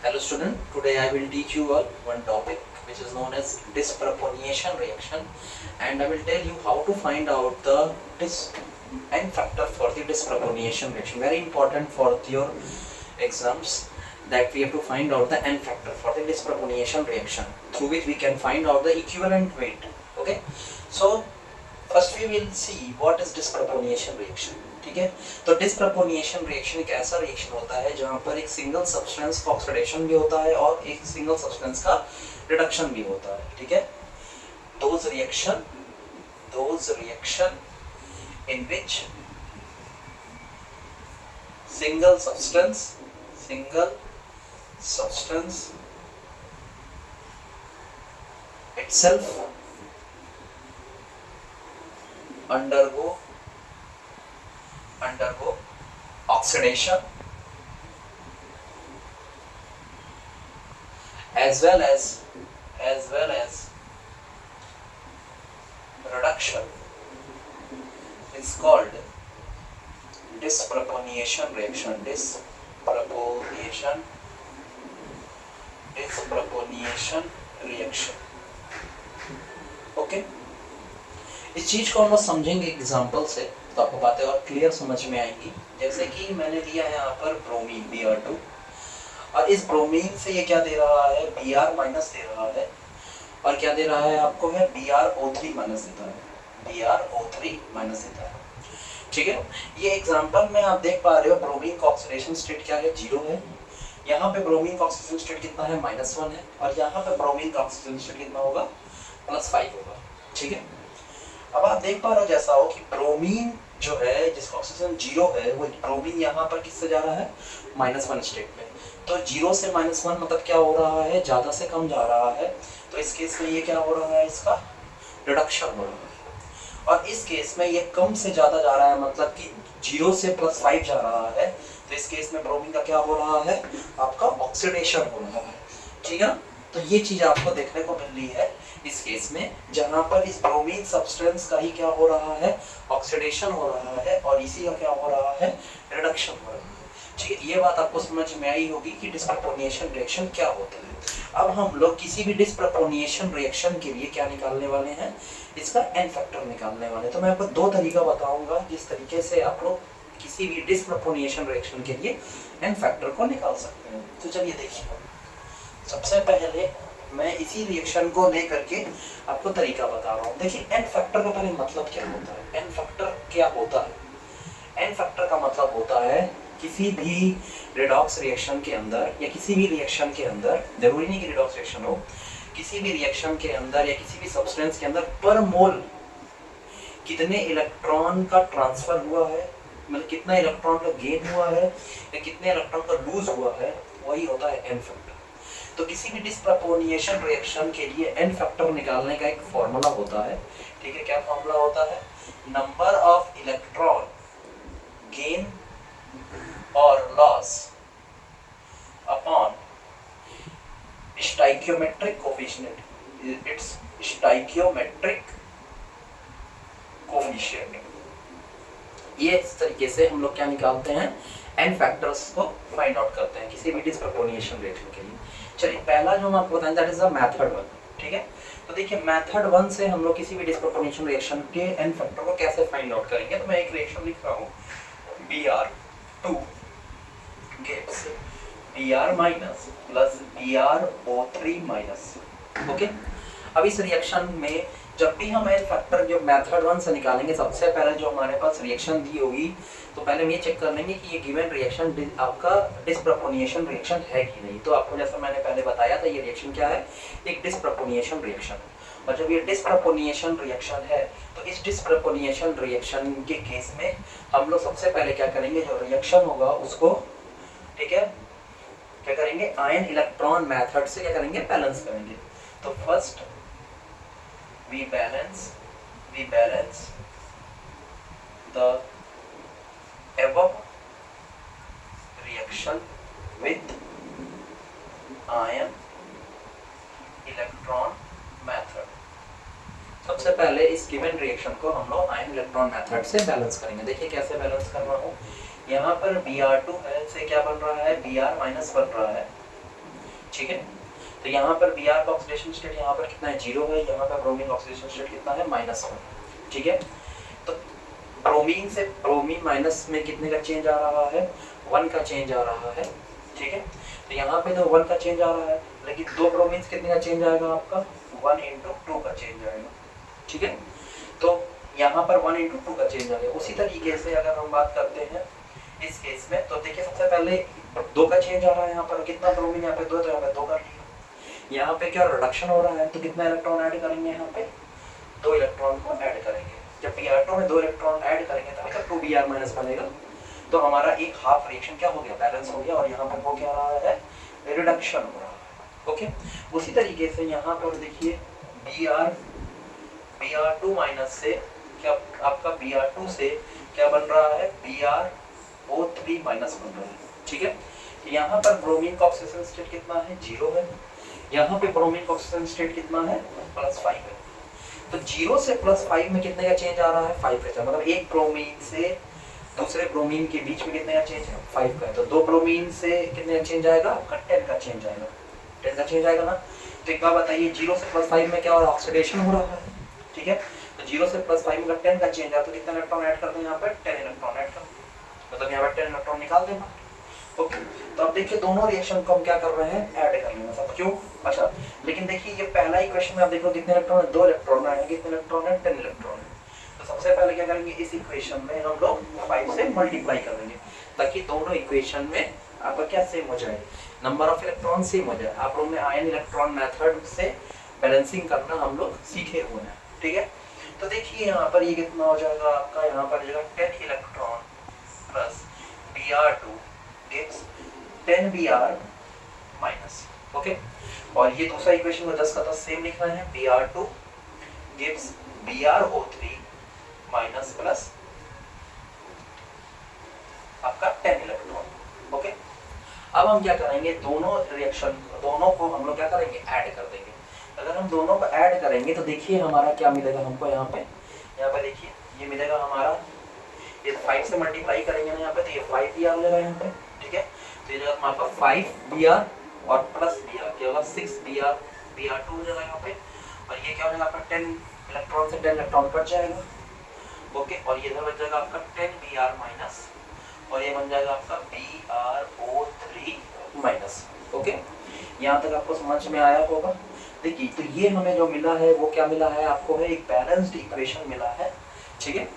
Hello student, today I will teach you all one topic which is known as disproportionation reaction, and I will tell you how to find out the n factor for the disproportionation reaction. Very important for your exams that we have to find out the n factor for the disproportionation reaction through which we can find out the equivalent weight. Okay, so first we will see what is disproportionation reaction. ठीक है, तो disproportionation reaction एक ऐसा reaction होता है जहां पर एक सिंगल सब्सटेंस का ऑक्सीडेशन भी होता है और एक सिंगल सब्सटेंस का रिडक्शन भी होता है. ठीक है, those reaction in which single substance itself undergo oxidation as well as reduction is called disproportionation reaction. Disproportionation reaction. Okay, इस चीज को हम लोग समझेंगे एग्जांपल से तो आपको बातें और क्लियर समझ में आएंगी. जैसे कि मैंने दिया है यहाँ पर ब्रोमीन Br2 और इस ब्रोमीन से ये क्या दे रहा है, Br माइनस दे रहा है और क्या दे रहा है आपको है BrO3 माइनस देता है. ठीक है, ये एग्जांपल में आप देख पा रहे हो ब्रोमीन का ऑक्सीडेशन स्टेट क्या है, 0 है. यहाँ पे ब्रोमीन का ऑक्सीडेशन स्टेट कितना है, -1 है और यहाँ पे ब्रोमीन का ऑक्सीडेशन स्टेट कितना होगा, +5 होगा. ठीक है, अब आप देख पा रहे हो जैसा हो कि ब्रोमीन जो है जिसका ऑक्सीजन 0 है वो ब्रोमीन यहाँ पर किससे जा रहा है, -1 स्टेट में. तो 0 से -1 मतलब क्या हो रहा है, ज्यादा से कम जा रहा है. तो इस केस में ये क्या हो रहा है, इसका रिडक्शन हो रहा है. और इस केस में ये कम से ज्यादा जा रहा है मतलब कि 0 से +5 जा रहा है. तो इस केस में ब्रोमीन का क्या हो रहा है, आपका ऑक्सीडेशन हो रहा है. ठीक है, तो ये चीज आपको देखने को मिल रही है इस केस में, जहां पर इस ब्रोमीन सब्सटेंस का ही क्या हो रहा है, ऑक्सीडेशन हो रहा है और इसी का क्या हो रहा है, रिडक्शन हो रहा है. ठीक है, ये बात आपको समझ में आई होगी कि डिस्प्रपोर्शनेशन रिएक्शन क्या होता है. अब हम लोग किसी भी डिस्प्रपोर्शनेशन रिएक्शन के लिए क्या निकालने वाले हैं, इसका एन फैक्टर निकालने वाले. तो मैं आपको दो तरीका बताऊंगा जिस तरीके से आप लोग किसी भी डिस्प्रपोर्शनेशन रिएक्शन के लिए एन फैक्टर को निकाल सकते हैं. तो चलिए देखिए, सबसे पहले मैं इसी रिएक्शन को लेकर के आपको तरीका बता रहा हूँ. देखिए एन फैक्टर का पहले मतलब क्या होता है. एन फैक्टर क्या होता है, एन फैक्टर का मतलब होता है किसी भी रेडॉक्स रिएक्शन के अंदर या किसी भी रिएक्शन के अंदर, जरूरी नहीं कि रेडॉक्स रिएक्शन हो, किसी भी रिएक्शन के अंदर या किसी भी सब्सटेंस के अंदर पर मोल कितने इलेक्ट्रॉन का ट्रांसफर हुआ है, मतलब कितना इलेक्ट्रॉन का गेन हुआ है या कितने इलेक्ट्रॉन का लूज हुआ है, वही होता है एन फैक्टर. तो किसी भी डिस्प्रपोर्शनेशन रिएक्शन के लिए एन फैक्टर निकालने का एक फॉर्मूला होता है. ठीक है, क्या फॉर्मूला होता है, नंबर ऑफ इलेक्ट्रॉन गेन और loss upon stoichiometric coefficient, it's stoichiometric coefficient. ये इस तरीके से हम लोग क्या निकालते हैं, एन फैक्टर्स को फाइंड आउट करते हैं किसी भी डिस्प्रपोर्शनेशन रिएक्शन के लिए. चलिए पहला जो हम आपको बताएं दैट इज द मेथड 1. ठीक है, तो देखिए मेथड 1 से हम लोग किसी भी डिस्प्रपोर्शनेशन रिएक्शन के एन फैक्टर को कैसे फाइंड आउट करेंगे. तो मैं एक रिएक्शन लिख रहा हूँ, Br2 gives Br minus plus BrO3 minus. Okay, अब इस रिएक्शन में जब भी हम एन फैक्टर जो मेथड 1 से निकालेंगे, सबसे पहले जो हमारे पास रिएक्शन दी होगी तो पहले हम ये चेक कर लेंगे कि ये गिवन रिएक्शन आपका डिस्प्रपोर्शनेशन रिएक्शन है कि नहीं. तो आपको जैसा मैंने पहले बताया था ये रिएक्शन क्या है, एक डिस्प्रपोर्शनेशन रिएक्शन है. और जब ये डिस्प्रपोर्शनेशन रिएक्शन है तो इस डिस्प्रपोर्शनेशन रिएक्शन के केस में हम लोग सबसे पहले क्या करेंगे, जो रिएक्शन होगा उसको, ठीक है, क्या करेंगे, आयन इलेक्ट्रॉन मेथड से क्या करेंगे, बैलेंस करेंगे. तो first we balance the above reaction with ion electron method. सबसे पहले इस गिवन रिएक्शन को हम लोग आयन इलेक्ट्रॉन मेथड से बैलेंस करेंगे. देखिए कैसे बैलेंस कर रहा हूँ, यहाँ पर Br2 है से क्या बन रहा है, Br माइनस बन रहा है ठीक है। तो यहाँ पर Br का ऑक्सीडेशन स्टेट यहाँ पर कितना है 0 है, यहाँ पर ब्रोमीन ऑक्सीडेशन स्टेट कितना है -1, ठीक है। तो ब्रोमीन से ब्रोमीन माइनस में कितने का चेंज आ रहा है 1 का चेंज आ रहा है, ठीक है। तो यहाँ पे तो 1 का चेंज आ रहा है, लेकिन दो ब्रोमीन कितने का चेंज आएगा आपका 1 × 2 का चेंज आएगा, ठीक है। तो यहाँ पर 1 × 2 का चेंज आएगा। उसी तरीके से अगर हम बात करते हैं इस केस में, तो देखिए सबसे पहले 2 का चेंज आ रहा है, यहाँ पर कितना ब्रोमीन यहाँ पे 2, तो यहाँ पे 2 कर लिया। यहाँ पे क्या रिडक्शन हो रहा है, तो कितना इलेक्ट्रॉन ऐड करेंगे, यहाँ पे 2 इलेक्ट्रॉन को ऐड करेंगे। जब Br2 में 2 इलेक्ट्रॉन ऐड करेंगे तब 2Br- बनेगा। तो हमारा एक हाफ रिएक्शन क्या हो गया, बैलेंस हो गया, और यहाँ पर वो क्या रहा है, रिडक्शन हो रहा है, ओके। उसी तरीके से यहाँ पर देखिए Br2 माइनस से क्या आपका Br2 से क्या बन रहा है, BrO3 माइनस बन रहा है, ठीक है। यहाँ पर ब्रोमीन का ऑक्सीडेशन स्टेट कितना है 0 है, यहाँ पे ब्रोमीन का ऑक्सीडेशन स्टेट कितना है +5 है। तो 0 से +5 में कितने का चेंज आ रहा है 5 का, मतलब एक ब्रोमीन से दूसरे ब्रोमीन के बीच में कितने का चेंज है 5 का है। तो दो ब्रोमीन से कितने का चेंज आएगा आपका 10 का चेंज आएगा, 10 का चेंज आएगा ना। तो एक बार बताइए 0 से +5 में क्या हो रहा है, ऑक्सीडेशन हो रहा है, ठीक है। तो 0 से +5 में 10 का चेंज है, तो कितना इलेक्ट्रॉन ऐड करते हैं यहाँ पर 10 इलेक्ट्रॉन ऐड करते हैं, मतलब यहाँ पर 10 इलेक्ट्रॉन निकाल देना, ओके। तो अब देखिए दोनों रिएक्शन को हम क्या कर रहे हैं, ऐड कर लेंगे सब, क्यों, अच्छा। लेकिन देखिए ये पहला इक्वेशन में आप देखो कितने इलेक्ट्रॉन है, 2 इलेक्ट्रॉन आएंगे, कितने इलेक्ट्रॉन है 10 इलेक्ट्रॉन है। तो सबसे पहले क्या करेंगे, इस इक्वेशन में हम लोग 5 से मल्टीप्लाई कर देंगे, ताकि दोनों इक्वेशन में आपका क्या सेम हो जाए, नंबर ऑफ इलेक्ट्रॉन सेम हो जाए। आप लोग ने आयन इलेक्ट्रॉन मेथड से बैलेंसिंग करना हम लोग सीखे हुए हैं, ठीक है। तो देखिए यहाँ पर ये कितना हो जाएगा आपका, यहाँ पर जाएगा 10 electron plus Br2 gives 10 Br-, okay. और ये दूसरा इक्वेशन को 10 का 10 सेम लिखना है, Br2 gives BrO3 minus plus आपका 10 इलेक्ट्रॉन, ओके। अब हम क्या करेंगे, दोनों रिएक्शन दोनों को हम लोग क्या करेंगे, ऐड कर देंगे। अगर हम दोनों को ऐड करेंगे तो देखिए हमारा क्या मिलेगा हमको, यहाँ पे देखिए ये मिलेगा हमारा, ये 5 से मल्टीप्लाई करेंगे ना यहाँ पे, तो ये 5 Br मिलेगा यहाँ पे, ठीक है। तो ये जगह आपका 5 Br और प्लस Br क्या होगा 6 Br2 हो जाएगा यहाँ पे, और ये क्या हो जाएगा आपका 10 इलेक्ट्रॉन से 10 इलेक्ट्रॉन कट जाएगा, ओके। और ये इधर बच जाएगा आपका 10 Br माइनस, और ये बन जाएगा आपका BrO3 माइनस, ओके। यहाँ तक आपको समझ में आया होगा। देखिए तो ये हमें जो मिला है वो क्या मिला है आपको, है एक बैलेंस्ड इक्वेशन मिला है, ठीक है,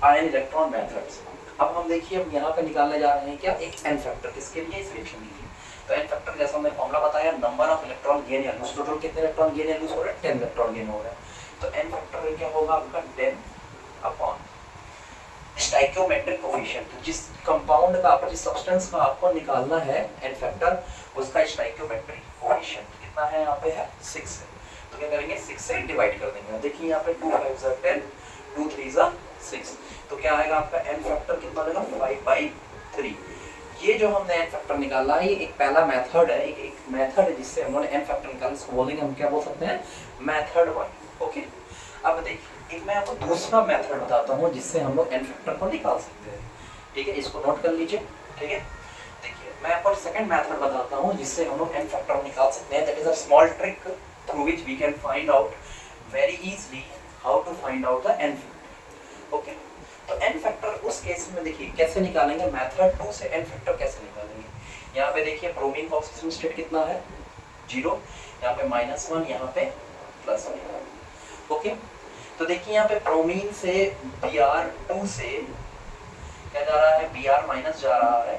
आयन इलेक्ट्रॉन मेथड से। अब हम देखिए हम यहाँ पे निकालने जा रहे हैं क्या, एक एन फैक्टर, किसके लिए, इस रिएक्शन के लिए। तो एन फैक्टर जैसा हमने फॉर्मूला बताया, नंबर ऑफ इलेक्ट्रॉन गेन या लूज, टोटल कितने इलेक्ट्रॉन गेन या लूज हो रहे हैं, 10 इलेक्ट्रॉन गेन हो रहा है। तो एन फैक्टर क्या होगा आपका 10 अपॉन स्टोइकियोमेट्रिक कोएफिशिएंट, जिस कंपाउंड का जिस सब्सटेंस का आपको निकालना है एन फैक्टर, उसका स्टोइकियोमेट्रिक कोएफिशिएंट कितना है, यहाँ पे है 6 है। तो क्या करेंगे 6 से डिवाइड कर देंगे। देखिए यहाँ पे 2 5 10, 2 3 6, तो क्या आएगा आपका एन फैक्टर कितना आएगा 5/3। ये जो हमने एन फैक्टर निकाला है, ये एक पहला मेथड है, एक मेथड है जिससे हमने एन फैक्टर निकाला, इसको बोलेंगे हम क्या बोल सकते हैं, मेथड 1, ओके। अब देखिए एक मैं आपको दूसरा मेथड बताता हूँ जिससे हम लोग एन फैक्टर को निकाल सकते हैं, ठीक है, इसको नोट कर लीजिए, ठीक है। देखिए मैं आपको सेकंड मेथड बताता हूँ जिससे हम लोग एन फैक्टर निकाल सकते हैं, that is a small trick through which we can find out very easily how to find out the N factor, okay. तो एन फैक्टर उस केस में देखिए कैसे निकालेंगे, मेथड 2 से एन फैक्टर कैसे निकालेंगे। यहाँ पे देखिए ब्रोमीन का ऑक्सीजन स्टेट कितना है 0, यहाँ पे -1, यहाँ पे +1, ओके। तो देखिए यहाँ पे ब्रोमीन से Br2 से क्या जा रहा है, Br माइनस जा रहा है।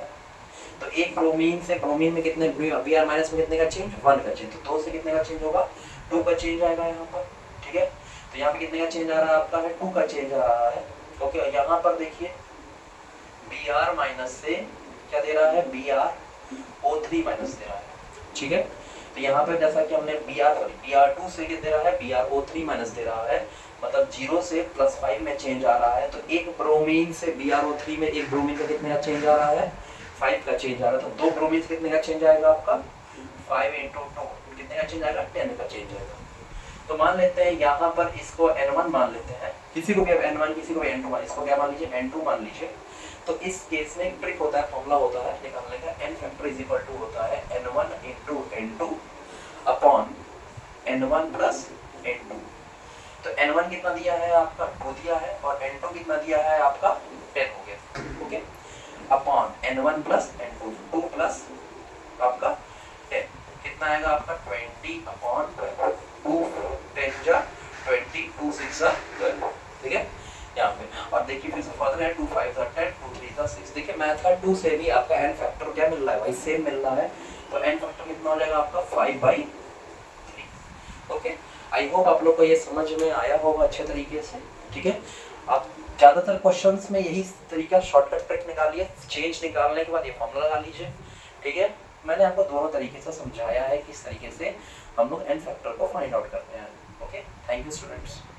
तो एक ब्रोमीन से ब्रोमीन में कितने, Br माइनस में कितने का चेंज, 1 का चेंज। तो 2 से कितने का चेंज होगा, 2 का चेंज आएगा यहाँ पर, ठीक है। तो यहाँ पे कितने का चेंज आ रहा है आपका, है 2 का चेंज आ रहा है, ओके। यहाँ पर देखिए Br माइनस से क्या दे रहा है, BrO3 माइनस दे रहा है, ठीक है। तो यहाँ पे जैसा कि हमने Br2 से क्या दे रहा है, BrO3 माइनस दे रहा है, मतलब 0 से +5 में चेंज आ रहा है। तो एक ब्रोमीन से BrO3 में एक ब्रोमीन का कितने का चेंज आ रहा है, 5 का चेंज आ रहा है। तो दो ब्रोमीन से कितने का चेंज आएगा आपका, 5 × 2 कितने का चेंज आएगा, 10 का चेंज आएगा। तो मान लेते हैं यहाँ पर इसको N1 मान लेते हैं, किसी को भी अब N1 किसी को भी N2 मान, इसको क्या मान लीजिए N2 मान लीजिए। तो इस केस में एक ट्रिक होता है, फॉर्मूला होता है निकालने का, n factor is equal to होता है n1 into n2 upon n1 plus n2। तो n1 कितना दिया है आपका 2 दिया है और n2 कितना दिया है आपका 10 हो गया, okay, upon n1 plus n2, 2 plus आपका 10 कितना आएगा आपका 20 अपॉन 2, 10 जा 20, 2 6 जा 12, ठीक है यहाँ पे। और देखिए फिर से फर्दर है 2 5 जा 10, 2 3 जा 6। देखिए मेथड 2 से भी आपका n फैक्टर क्या मिल रहा है भाई, सेम मिल रहा है। तो n फैक्टर कितना हो जाएगा आपका 5/3, ओके। आई होप आप लोग को ये समझ में आया होगा अच्छे तरीके से, ठीक है। आप ज्यादातर क्वेश्चंस में यही तरीका शॉर्टकट ट्रिक निकालिए, चेंज निकालने के बाद ये फॉर्मूला लगा लीजिए, ठीक है। मैंने आपको दोनों तरीके से समझाया है किस तरीके से हम लोग n फैक्टर को फाइंड आउट करते हैं, ओके। Thank you students.